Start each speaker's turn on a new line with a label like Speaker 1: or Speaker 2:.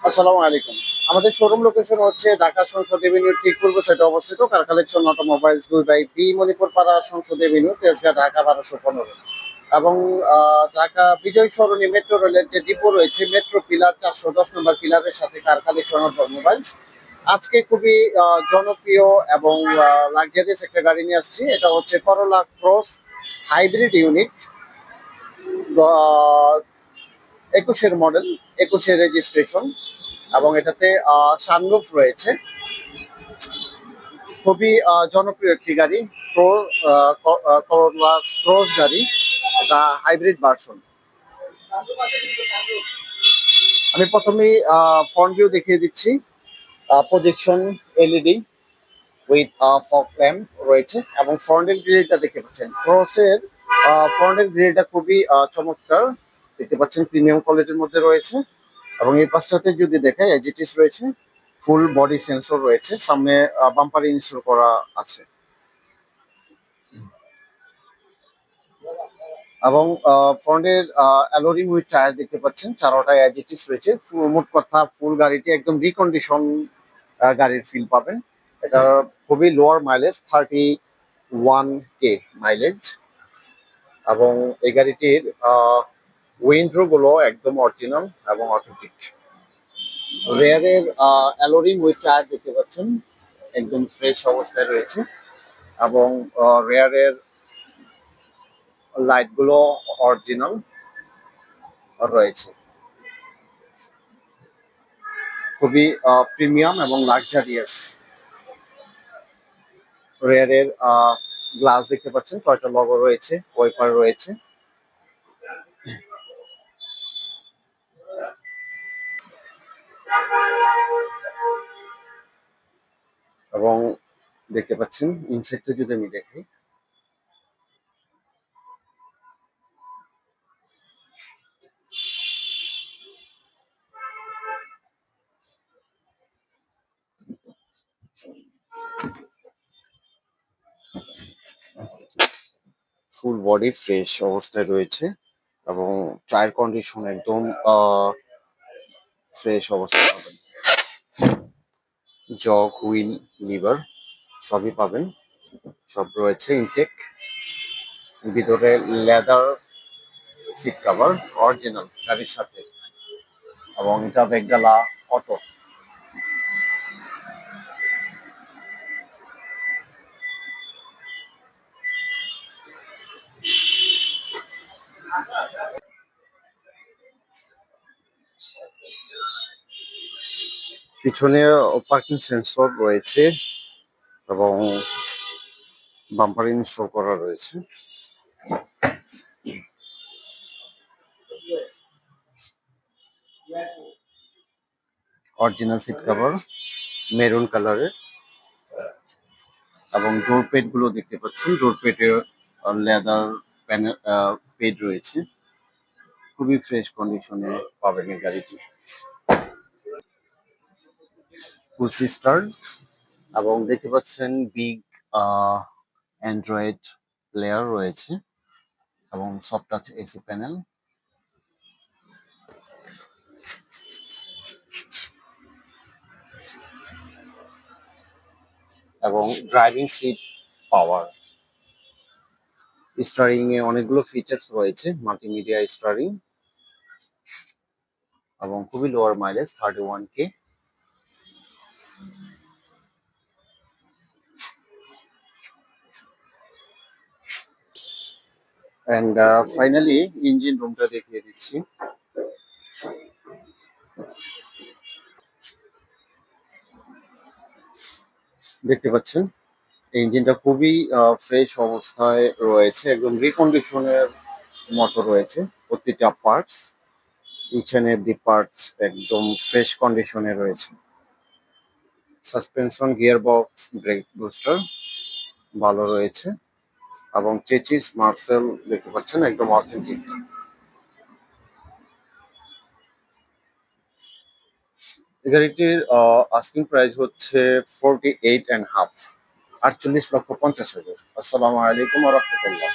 Speaker 1: আসসালামু আলাইকুম। আমাদের শোরুম লোকেশন হচ্ছে ঢাকা সংসদ এভিনিউর ঠিক পূর্ব সাইডে অবস্থিত। কার কালেকশন অটোমোবাইলস 2/বি মণিপুর পাড়া সংসদ এভিনিউ, তেজগাঁ, ঢাকা 1215। এবং ঢাকা বিজয় সরণি মেট্রো রেলের যে ডিপো রয়েছে, মেট্রো পিলার 410 নম্বর পিলারের সাথে কার কালেকশন অটোমোবাইলস। আজকে খুবই জনপ্রিয় এবং লাক্সারিয়াস একটা গাড়ি নিয়ে আসছি। এটা হচ্ছে করোলা ক্রস হাইব্রিড ইউনিট, 21-এর মডেল, 21-এর রেজিস্ট্রেশন, এবং এটাতে সানরুফ রয়েছে। খুবই জনপ্রিয় একটি গাড়ি, করোলা ক্রস গাড়ি। এটা হাইব্রিড ভার্সন। আমি প্রথমেই ফ্রন্ট ভিউ দেখিয়ে দিচ্ছি। Projection LED with fog lamp রয়েছে, এবং ফ্রন্টের গ্রিলটা দেখতে পাচ্ছেন। ক্রসের ফ্রন্টের গ্রিলটা খুবই চমৎকার, দেখতে পাচ্ছেন প্রিমিয়াম কোয়ালিটির মধ্যে রয়েছে। এবং এই পাশটাতে যদি দেখায়, এজিটিস রয়েছে, ফুল বডি সেন্সর রয়েছে, সামনে বাম্পার ইনস্টল করা আছে। এবং ফ্রন্টের অ্যালোরিং উইথ টায়ার দেখতে পাচ্ছেন, চারোটায় এজিটিস রয়েছে। মোট কথা ফুল গাড়িটি একদম রিকন্ডিশন গাড়ির ফিল পাবেন। এটা খুবই লোয়ার মাইলেজ, 31K মাইলেজ। এবং এই গাড়িটির উইন্ড্রো গুলো একদম অরিজিনাল এবং অথেন্টিক। রেয়ারের অ্যালোরিং উইথ টায়ার দেখতে পাচ্ছেন, একদম ফ্রেশ অবস্থায় রয়েছে। এবং রেয়ারের লাইট গুলো অরিজিনাল রয়েছে। খুবই প্রিমিয়াম এবং লাক্সারিয়াস। রেয়ারের গ্লাস দেখতে পাচ্ছেন, টয়টা লগো রয়েছে, ওয়াইপার রয়েছে। এবং দেখতে পাচ্ছেন ইনসাইডটা যদি আমি দেখি, ফুল বডি ফ্রেশ অবস্থায় রয়েছে। এবং টায়ার কন্ডিশন একদম ফ্রেশ অবস্থায় পাবেন। জগ, হুইল, লিভার সবই পাবেন, সব রয়েছে ইনটেক। ভিতরে লেদার সিট কভার অরিজিনাল গাড়ির সাথে। এবং এটা বেগডালা অটো। পিছনে পার্কিং সেন্সর রয়েছে, এবং বাম্পার ইনস্টল করা রয়েছে। অরিজিনাল সিট কভার মেরুন কালারের। এবং ডোর পেড গুলো দেখতে পাচ্ছেন, ডোর পেডে লেদার প্যানেল পেড রয়েছে। খুবই ফ্রেশ কন্ডিশনে পাবেন এই গাড়িটি। পুসি স্টার। এবং দেখতে পাচ্ছেন বিগ অ্যান্ড্রয়েড প্লেয়ার রয়েছে, এবং সফট টাচ এসি প্যানেল। এবং ড্রাইভিং সিট পাওয়ার। স্টারিং এ অনেকগুলো ফিচার্স রয়েছে, মাল্টিমিডিয়া স্টারিং। এবং খুবই lower mileage, 31K। And finally engine রুমটা দেখিয়ে দিচ্ছি। দেখতে পাচ্ছেন ইঞ্জিনটা খুবই ফ্রেশ অবস্থায় রয়েছে, একদম রিকন্ডিশনের মতো রয়েছে। প্রতিটা parts, each and every parts একদম ফ্রেশ কন্ডিশনে রয়েছে। Suspension, gear box, brake booster ভালো রয়েছে। এবং চেচিস মার্সেল দেখতে পাচ্ছেন, একদম অথেন্টিক। এই গাড়িটির আস্কিং প্রাইস হচ্ছে 48.5, 48,50,000। আসসালামু আলাইকুম ওয়া রাহমাতুল্লাহ।